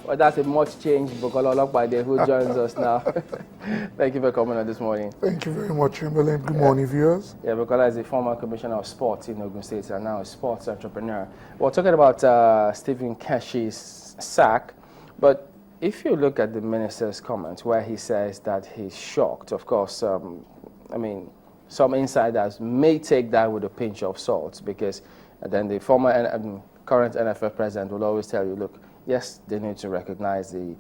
Well, that's a much changed Bukola Olopade who joins us now. Thank you for coming on this morning. Thank you very much, Chamberlain. Good morning, viewers. Yeah, Bukola is a former commissioner of sports in Ogun State and now a sports entrepreneur. We're talking about Stephen Keshi's sack, but if you look at the minister's comments where he says that he's shocked, of course, I mean, some insiders may take that with a pinch of salt because then the former and current NFF president will always tell you, look, yes, they need to recognize the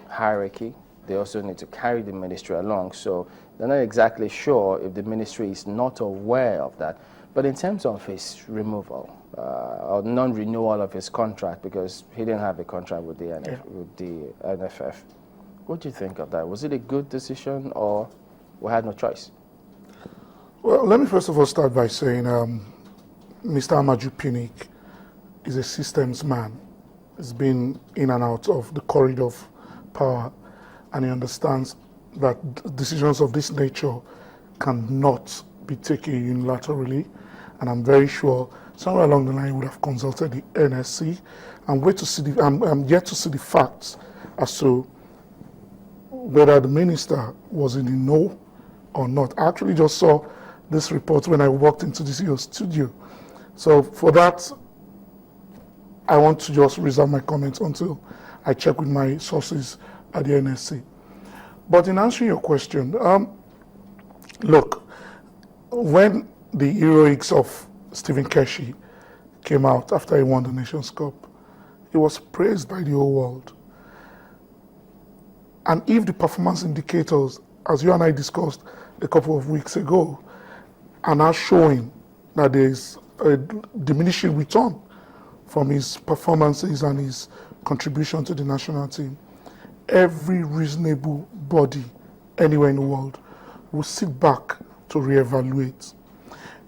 hierarchy. They also need to carry the ministry along. So they're not exactly sure if the ministry is not aware of that. But in terms of his removal or non-renewal of his contract, because he didn't have a contract with the NFF, what do you think of that? Was it a good decision or we had no choice? Well, let me first of all start by saying Mr. Amaju Pinnick is a systems man. He's been in and out of the corridor of power, and he understands that decisions of this nature cannot be taken unilaterally. And I'm very sure somewhere along the line he would have consulted the NSC. I'm yet to see the facts as to whether the minister was in the know or not. I actually just saw this report when I walked into the CEO studio. So for that, I want to just reserve my comments until I check with my sources at the NSC. But in answering your question, look, when the heroics of Stephen Keshi came out after he won the Nations Cup, he was praised by the whole world. And if the performance indicators, as you and I discussed a couple of weeks ago, are now showing that there is a diminishing return from his performances and his contribution to the national team, every reasonable body anywhere in the world will sit back to reevaluate.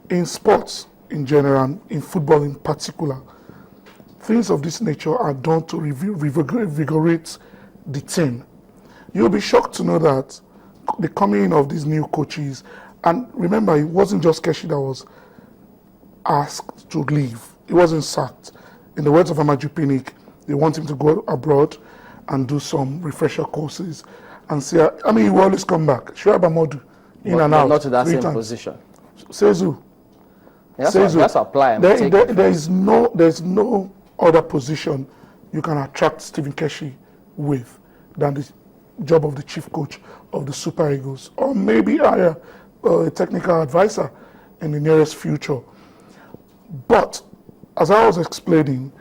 In sports in general, and in football in particular, things of this nature are done to revigorate the team. You'll be shocked to know that the coming in of these new coaches, and remember, it wasn't just Keshi that was asked to leave. He wasn't sacked. In the words of Amaju Pinnick, they want him to go abroad and do some refresher courses and see. I mean, he will always come back. Shuaib Amodu, in and out. Not to that same times. position. Says who? Yeah, that's apply. There is no other position you can attract Stephen Keshi with than the job of the chief coach of the Super Eagles, or maybe hire a technical advisor in the nearest future. But as I was explaining,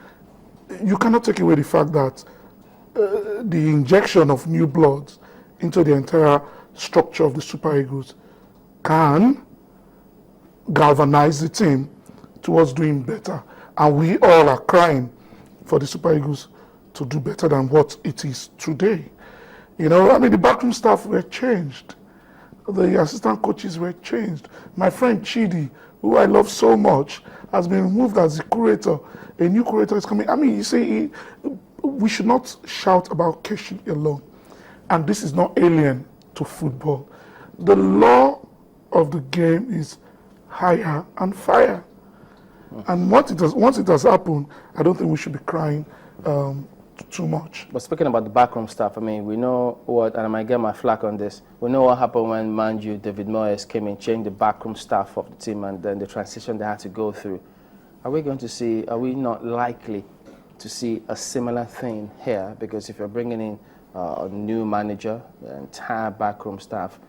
you cannot take away the fact that the injection of new blood into the entire structure of the Super Eagles can galvanize the team towards doing better. And we all are crying for the Super Eagles to do better than what it is today. You know, I mean, the backroom staff were changed. The assistant coaches were changed. My friend Chidi, who I love so much, has been removed as the curator. A new curator is coming. I mean, you see, we should not shout about Keshi alone. And this is not alien to football. The law of the game is hire and fire. And once it has happened, I don't think we should be crying too much. But speaking about the backroom staff, I mean, we know what, and I might get my flack on this, we know what happened when Manju, David Moyes came in, changed the backroom staff of the team, and then the transition they had to go through. Are we not likely to see a similar thing here? Because if you're bringing in a new manager, the entire backroom staff,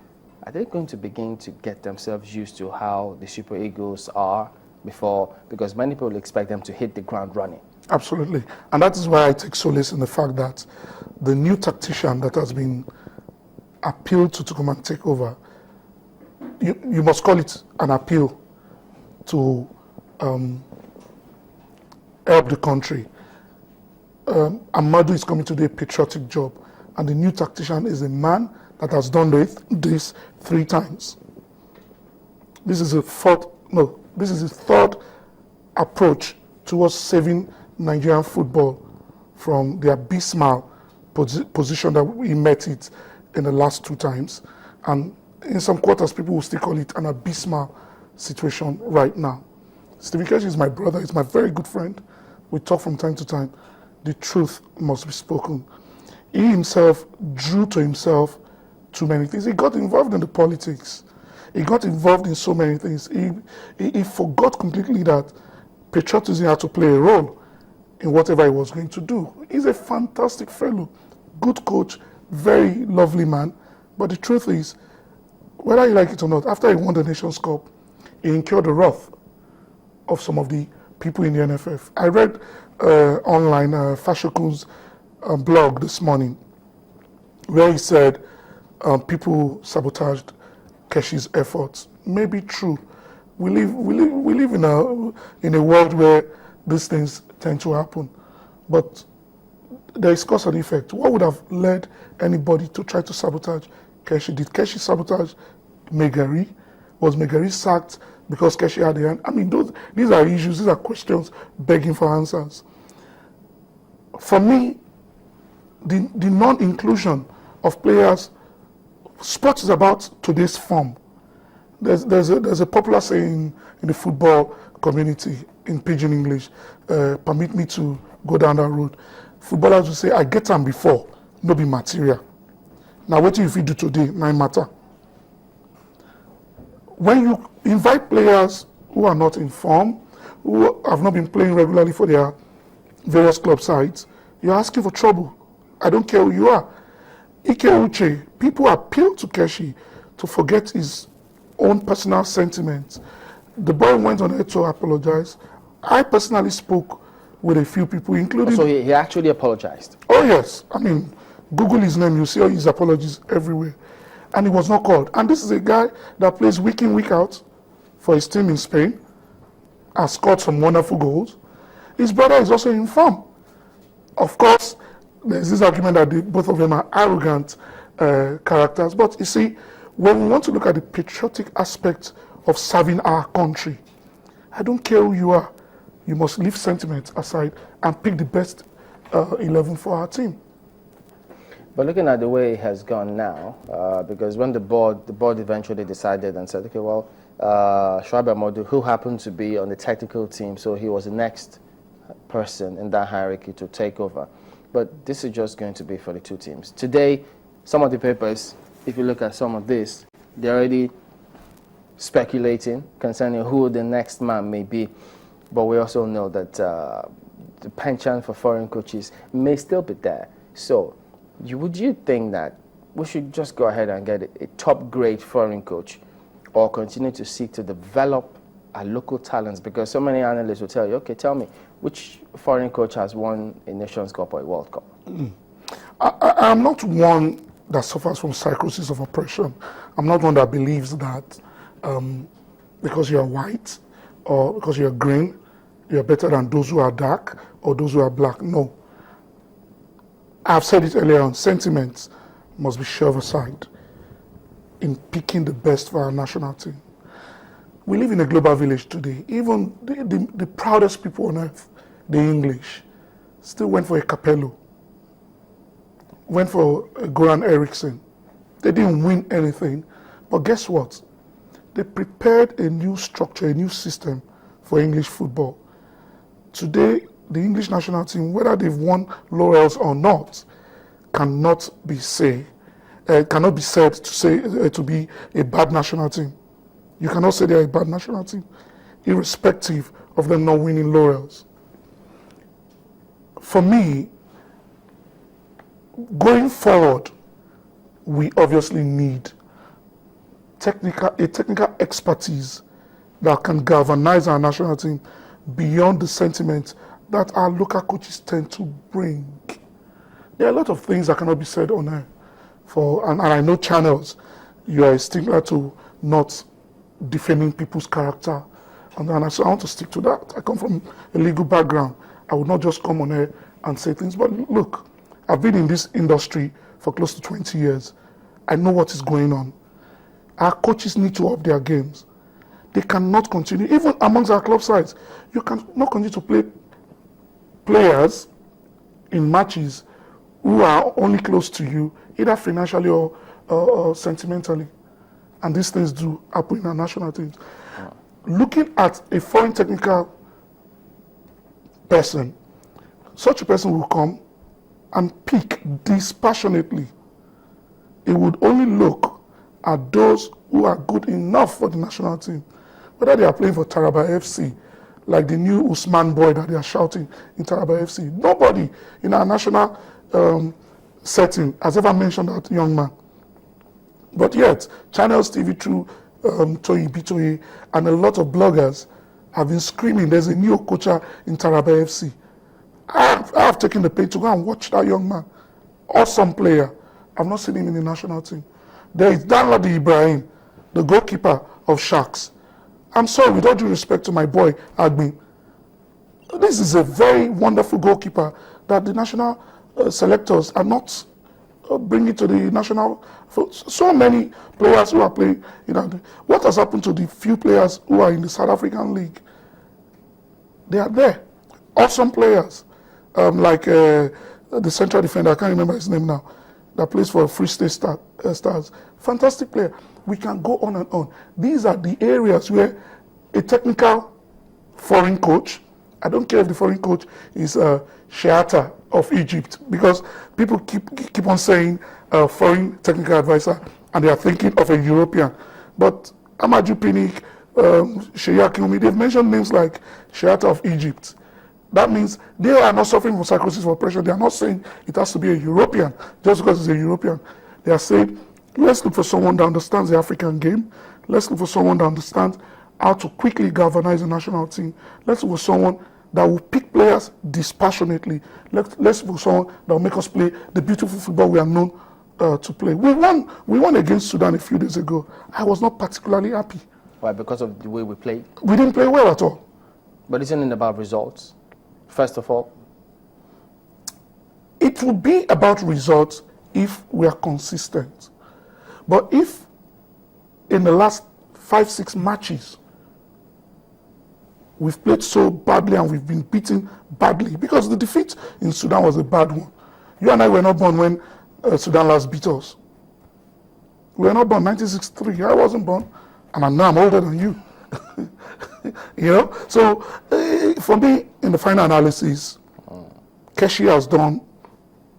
are they going to begin to get themselves used to how the Super Eagles are before? Because many people expect them to hit the ground running. Absolutely. And that is why I take solace in the fact that the new tactician that has been appealed to come and take over, you must call it an appeal to help the country. Amadu is coming to do a patriotic job, and the new tactician is a man that has done this 3 times. This is his third approach towards saving Nigerian football from the abysmal position that we met it in the last 2 times. And in some quarters, people will still call it an abysmal situation right now. Stephen Keshi is my brother. He's my very good friend. We talk from time to time. The truth must be spoken. He himself drew to himself too many things. He got involved in the politics. He got involved in so many things. He forgot completely that patriotism had to play a role in whatever he was going to do. He's a fantastic fellow, good coach, very lovely man. But the truth is, whether you like it or not, after he won the Nations Cup, he incurred the wrath of some of the people in the NFF. I read online Fashokun's blog this morning where he said people sabotaged Keshi's efforts. Maybe true. We live in a world where these things tend to happen. But there is cause and effect. What would have led anybody to try to sabotage Keshi? Did Keshi sabotage Megari? Was Megari sacked because Keshi had a hand? I mean, these are issues, these are questions begging for answers. For me, the non-inclusion of players, sports is about today's form. There's a popular saying in the football community in pidgin English, permit me to go down that road. Footballers will say, I get them before, no be material. Now what if you do today, my matter. When you invite players who are not in form, who have not been playing regularly for their various club sides, you're asking for trouble. I don't care who you are. Ike Uche, people appeal to Keshi to forget his own personal sentiments. The boy went on air to apologize. I personally spoke with a few people, including... So he actually apologized? Oh yes. I mean, Google his name, you see all his apologies everywhere. And he was not called. And this is a guy that plays week in, week out for his team in Spain, has scored some wonderful goals. His brother is also in form. Of course, there's this argument that both of them are arrogant characters. But you see, when we want to look at the patriotic aspect of serving our country, I don't care who you are, you must leave sentiment aside and pick the best 11 for our team. But looking at the way it has gone now, because when the board eventually decided and said, okay, well, Shoaib Ahmadu, who happened to be on the technical team, so he was the next person in that hierarchy to take over. But this is just going to be for the two teams. Today, some of the papers, if you look at some of this, they're already speculating concerning who the next man may be. But we also know that the penchant for foreign coaches may still be there. So, would you think that we should just go ahead and get a top-grade foreign coach, or continue to seek to develop our local talents? Because so many analysts will tell you, okay, tell me, which foreign coach has won a Nations Cup or a World Cup? I'm not one that suffers from psychosis of oppression. I'm not one that believes that because you're white or because you're green, you're better than those who are dark or those who are black. No. I've said it earlier on, sentiments must be shoved aside in picking the best for our national team. We live in a global village today. Even the proudest people on earth, the English, still went for a Capello, went for a Goran Eriksson. They didn't win anything, but guess what? They prepared a new structure, a new system for English football. Today, the English national team, whether they've won laurels or not, cannot be said to be a bad national team. You cannot say they're a bad national team, irrespective of them not winning laurels. For me, going forward, we obviously need a technical expertise that can galvanize our national team beyond the sentiment that our local coaches tend to bring. There are a lot of things that cannot be said on air. And I know channels, you are a stickler to not defaming people's character. And so I want to stick to that. I come from a legal background. I would not just come on air and say things. But look, I've been in this industry for close to 20 years. I know what is going on. Our coaches need to up their games. They cannot continue, even amongst our club sides, you cannot continue to play players in matches who are only close to you, either financially or sentimentally. And these things do happen in our national teams. looking at a foreign technical person, such a person will come and pick dispassionately. It would only look at those who are good enough for the national team, whether they are playing for Taraba FC, like the new Usman boy that they are shouting in Taraba FC. Nobody in our national setting has ever mentioned that young man. But yet, Channels TV through Toyi Bitoye and a lot of bloggers have been screaming, there's a new coacher in Taraba FC. I have taken the pain to go and watch that young man. Awesome player. I've not seen him in the national team. There is Danladi Ibrahim, the goalkeeper of Sharks. I'm sorry, with all due respect to my boy, Agbi. This is a very wonderful goalkeeper that the national selectors are not bringing to the national. So many players who are playing. What has happened to the few players who are in the South African League? They are there. Awesome players. Like the central defender, I can't remember his name now, that plays for Free State Stars. Fantastic player. We can go on and on. These are the areas where a technical foreign coach, I don't care if the foreign coach is Sheata of Egypt, because people keep on saying foreign technical advisor and they are thinking of a European. But Amaju Pinnick, Sheya Kiumi, they've mentioned names like Sheata of Egypt. That means they are not suffering from psychosis of oppression. They are not saying it has to be a European just because it's a European. They are saying, let's look for someone that understands the African game. Let's look for someone that understands how to quickly galvanize the national team. Let's look for someone that will pick players dispassionately. Let's look for someone that will make us play the beautiful football we are known to play. We won against Sudan a few days ago. I was not particularly happy. Why? Because of the way we played? We didn't play well at all. But isn't it about results? First of all, it will be about results if we are consistent. But if in the last 5-6 matches we've played so badly and we've been beaten badly, because the defeat in Sudan was a bad one. You and I were not born when Sudan last beat us. We were not born 1963. I wasn't born, and now I'm older than you. So for me, in the final analysis, Keshi has done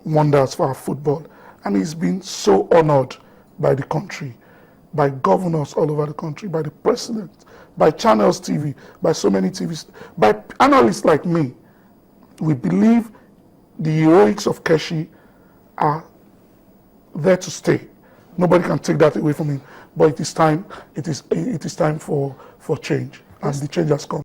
wonders for our football, and he's been so honored by the country, by governors all over the country, by the president, by Channels TV, by so many TVs, by analysts like me. We believe the heroics of Keshi are there to stay. Nobody can take that away from him. But it is time. It is time for change, and the change has come.